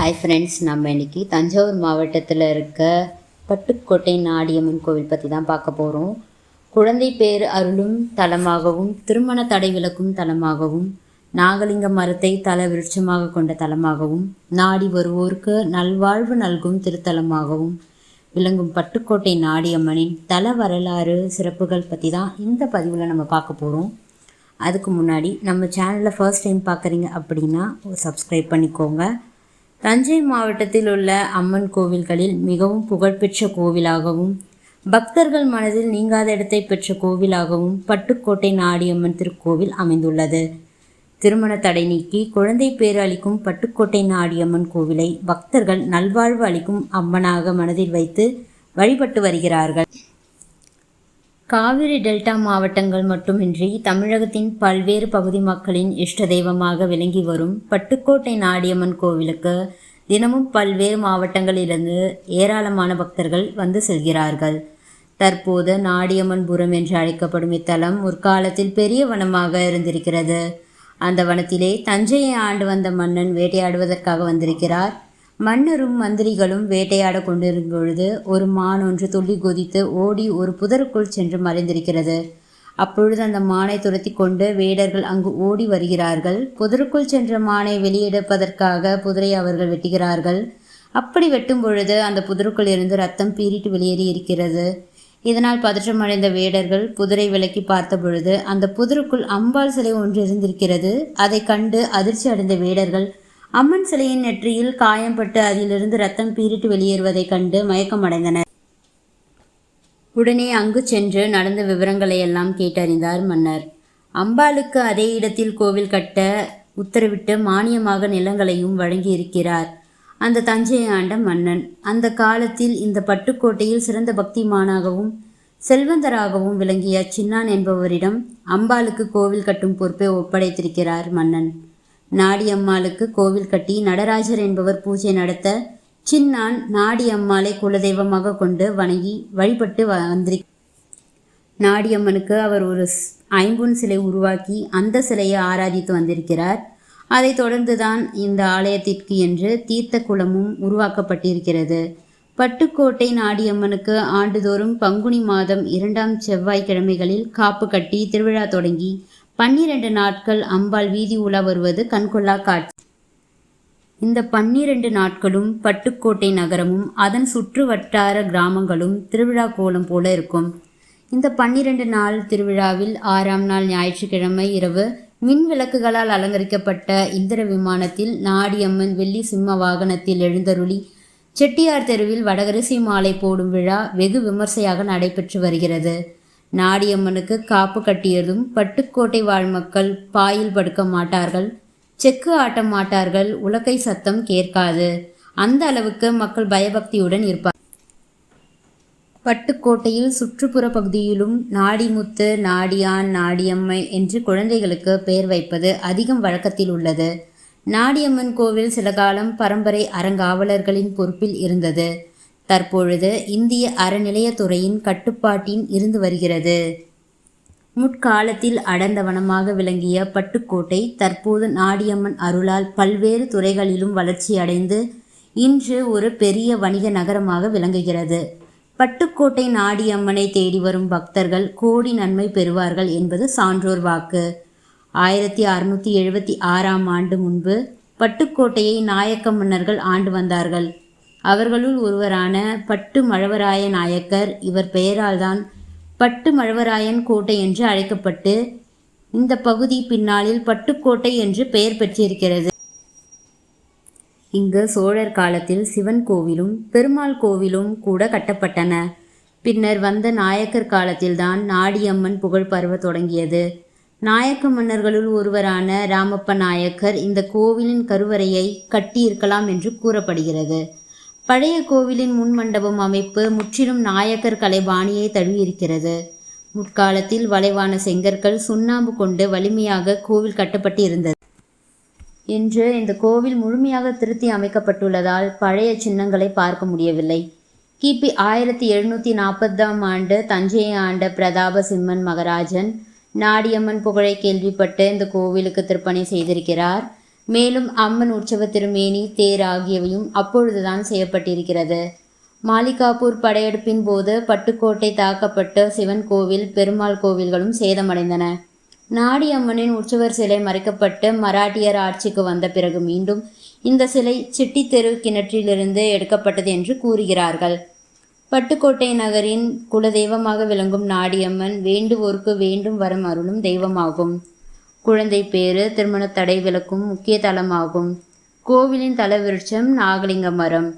Hi friends, நம்ம இன்றைக்கி தஞ்சாவூர் மாவட்டத்தில் இருக்க பட்டுக்கோட்டை நாடியம்மன் கோவில் பற்றி தான் பார்க்க போகிறோம். குழந்தை பேர் அருளும் தலமாகவும், திருமண தடை விலக்கும் தலமாகவும், நாகலிங்க மரத்தை தல விருட்சமாக கொண்ட தலமாகவும், நாடி வருவோருக்கு நல்வாழ்வு நல்கும் திருத்தலமாகவும் விளங்கும் பட்டுக்கோட்டை நாடியம்மனின் தல வரலாறு சிறப்புகள் பற்றி தான் இந்த பதிவில் நம்ம பார்க்க போகிறோம். அதுக்கு முன்னாடி நம்ம சேனலை ஃபர்ஸ்ட் டைம் பார்க்குறீங்க அப்படின்னா சப்ஸ்கிரைப் பண்ணிக்கோங்க. தஞ்சை மாவட்டத்தில் உள்ள அம்மன் கோவில்களில் மிகவும் புகழ்பெற்ற கோவிலாகவும், பக்தர்கள் மனதில் நீங்காத இடத்தை பெற்ற கோவிலாகவும் பட்டுக்கோட்டை நாடியம்மன் திருக்கோவில் அமைந்துள்ளது. திருமண தடை நீக்கி குழந்தை பேறு அளிக்கும் பட்டுக்கோட்டை நாடியம்மன் கோவிலை பக்தர்கள் நல்வாழ்வு அளிக்கும் அம்மனாக மனதில் வைத்து வழிபட்டு வருகிறார்கள். காவிரி டெல்டா மாவட்டங்கள் மட்டுமின்றி தமிழகத்தின் பல்வேறு பகுதி மக்களின் இஷ்ட தெய்வமாக விளங்கி வரும் பட்டுக்கோட்டை நாடியம்மன் கோவிலுக்கு தினமும் பல்வேறு மாவட்டங்களிலிருந்து ஏராளமான பக்தர்கள் வந்து செல்கிறார்கள். தற்போது நாடியம்மன்புரம் என்று அழைக்கப்படும் இத்தலம் முற்காலத்தில் பெரிய வனமாக இருந்திருக்கிறது. அந்த வனத்திலே தஞ்சையை ஆண்டு வந்த மன்னன் வேட்டையாடுவதற்காக வந்திருக்கிறார். மன்னரும் மந்திரிகளும் வேட்டையாட கொண்டிருக்கும் பொழுது ஒரு மான் ஒன்று துள்ளி குதித்து ஓடி ஒரு புதருக்குள் சென்று மறைந்திருக்கிறது. அப்பொழுது அந்த மானை துரத்தி கொண்டு வேடர்கள் அங்கு ஓடி வருகிறார்கள். புதருக்குள் சென்ற மானை வெளியெடுப்பதற்காக புதரை அவர்கள் வெட்டுகிறார்கள். அப்படி வெட்டும் பொழுது அந்த புதருக்குள் இருந்து ரத்தம் பீறிட்டு வெளியேறி இருக்கிறது. இதனால் பதற்றமடைந்த வேடர்கள் புதரை விலக்கி பார்த்த பொழுது அந்த புதருக்குள் அம்பாள் சிலை ஒன்று இருந்திருக்கிறது. அதை கண்டு அதிர்ச்சி அடைந்த வேடர்கள் அம்மன் சிலையின் நெற்றியில் காயம்பட்டு அதிலிருந்து ரத்தம் பீறிட்டு வெளியேறுவதைக் கண்டு மயக்கமடைந்தனர். உடனே அங்கு சென்று நடந்த விவரங்களை எல்லாம் கேட்டறிந்தார் மன்னர். அம்பாளுக்கு அதே இடத்தில் கோவில் கட்ட உத்தரவிட்டு மானியமாக நிலங்களையும் வழங்கியிருக்கிறார் அந்த தஞ்சையை ஆண்ட மன்னன். அந்த காலத்தில் இந்த பட்டுக்கோட்டையில் சிறந்த பக்திமானாகவும் செல்வந்தராகவும் விளங்கிய சின்னான் என்பவரிடம் அம்பாளுக்கு கோவில் கட்டும் பொறுப்பை ஒப்படைத்திருக்கிறார் மன்னன். நாடியம்மாளுக்கு கோவில் கட்டி நடராஜர் என்பவர் பூஜை நடத்த சின்னான் நாடியம்மாளை குலதெய்வமாக கொண்டு வணங்கி வழிபட்டு நாடியம்மனுக்கு அவர் ஒரு ஐம்பொன் சிலை உருவாக்கி அந்த சிலையை ஆராதித்து வந்திருக்கிறார். அதைத் தொடர்ந்துதான் இந்த ஆலயத்திற்கு என்று தீர்த்த குளமும் உருவாக்கப்பட்டிருக்கிறது. பட்டுக்கோட்டை நாடியம்மனுக்கு ஆண்டுதோறும் பங்குனி மாதம் 2ஆம் செவ்வாய்க்கிழமைகளில் காப்பு கட்டி திருவிழா தொடங்கி 12 நாட்கள் அம்பாள் வீதி உலா வருவது கண்கொள்ளா காட்சி. இந்த 12 நாட்களும் பட்டுக்கோட்டை நகரமும் அதன் சுற்று வட்டார கிராமங்களும் திருவிழா கோலம் போல இருக்கும். இந்த 12 நாள் திருவிழாவில் 6ஆம் நாள் ஞாயிற்றுக்கிழமை இரவு மின் விளக்குகளால் அலங்கரிக்கப்பட்ட இந்திர விமானத்தில் நாடியம்மன் வெள்ளி சிம்ம வாகனத்தில் எழுந்தருளி செட்டியார் தெருவில் வடகரிசி மாலை போடும் விழா வெகு விமர்சையாக நடைபெற்று வருகிறது. நாடியம்மனுக்கு காப்பு கட்டியதும் பட்டுக்கோட்டை வாழ் மக்கள் பாயில் படுக்க மாட்டார்கள், செக்கு ஆட்ட மாட்டார்கள், உலக்கை சத்தம் கேட்காது. அந்த அளவுக்கு மக்கள் பயபக்தியுடன் இருப்பார். பட்டுக்கோட்டையில் சுற்றுப்புற பகுதியிலும் நாடிமுத்து, நாடியான், நாடியம்மை என்று குழந்தைகளுக்கு பெயர் வைப்பது அதிகம் வழக்கத்தில் உள்ளது. நாடியம்மன் கோவில் சில காலம் பரம்பரை அறங்காவலர்களின் பொறுப்பில் இருந்தது. தற்பொழுது இந்திய அறநிலையத்துறையின் கட்டுப்பாட்டின் இருந்து வருகிறது. முற்காலத்தில் அடர்ந்த வனமாக விளங்கிய பட்டுக்கோட்டை தற்போது நாடியம்மன் அருளால் பல்வேறு துறைகளிலும் வளர்ச்சியடைந்து இன்று ஒரு பெரிய வணிக நகரமாக விளங்குகிறது. பட்டுக்கோட்டை நாடியம்மனை தேடி வரும் பக்தர்கள் கோடி நன்மை பெறுவார்கள் என்பது சான்றோர் வாக்கு. 1676ஆம் ஆண்டு முன்பு பட்டுக்கோட்டையை நாயக்க மன்னர்கள் ஆண்டு வந்தார்கள். அவர்களுள் ஒருவரான பட்டு மழவராய நாயக்கர் இவர் பெயரால் தான் பட்டு மழவராயன் கோட்டை என்று அழைக்கப்பட்டு இந்த பகுதி பின்னாளில் பட்டுக்கோட்டை என்று பெயர் பெற்றிருக்கிறது. இங்கு சோழர் காலத்தில் சிவன் கோவிலும் பெருமாள் கோவிலும் கூட கட்டப்பட்டன. பின்னர் வந்த நாயக்கர் காலத்தில்தான் நாடியம்மன் புகழ் பரவ தொடங்கியது. நாயக்க மன்னர்களுள் ஒருவரான ராமப்ப நாயக்கர் இந்த கோவிலின் கருவறையை கட்டியிருக்கலாம் என்று கூறப்படுகிறது. பழைய கோவிலின் முன்மண்டபம் அமைப்பு முற்றிலும் நாயக்கர் கலைபாணியை தழுவியிருக்கிறது. முற்காலத்தில் வளைவான செங்கற்கள் சுண்ணாம்பு கொண்டு வலிமையாக கோவில் கட்டப்பட்டு இருந்தது. இன்று இந்த கோவில் முழுமையாக திருத்தி அமைக்கப்பட்டுள்ளதால் பழைய சின்னங்களை பார்க்க முடியவில்லை. கிபி 1740ஆம் ஆண்டு தஞ்சையை ஆண்ட பிரதாப சிம்மன் மகராஜன் நாடியம்மன் புகழை கேள்விப்பட்டு இந்த கோவிலுக்கு திருப்பணி செய்திருக்கிறார். மேலும் அம்மன் உற்சவ திருமேனி, தேர் ஆகியவையும் அப்பொழுதுதான் செய்யப்பட்டிருக்கிறது. மாலிகாப்பூர் படையெடுப்பின் போது பட்டுக்கோட்டை தாக்கப்பட்ட சிவன் கோவில், பெருமாள் கோவில்களும் சேதமடைந்தன. நாடியம்மனின் உற்சவர் சிலை மறைக்கப்பட்டு மராட்டியர் ஆட்சிக்கு வந்த பிறகு மீண்டும் இந்த சிலை சிட்டித்தெரு கிணற்றிலிருந்து எடுக்கப்பட்டது என்று கூறுகிறார்கள். பட்டுக்கோட்டை நகரின் குலதெய்வமாக விளங்கும் நாடியம்மன் வேண்டுவோருக்கு வேண்டும் வரம் அருளும் தெய்வமாகும். குழந்தை பேறு, திருமண தடை விலக்கும் முக்கிய தலமாகும். கோவிலின் தலவிருட்சம் நாகலிங்க மரம்.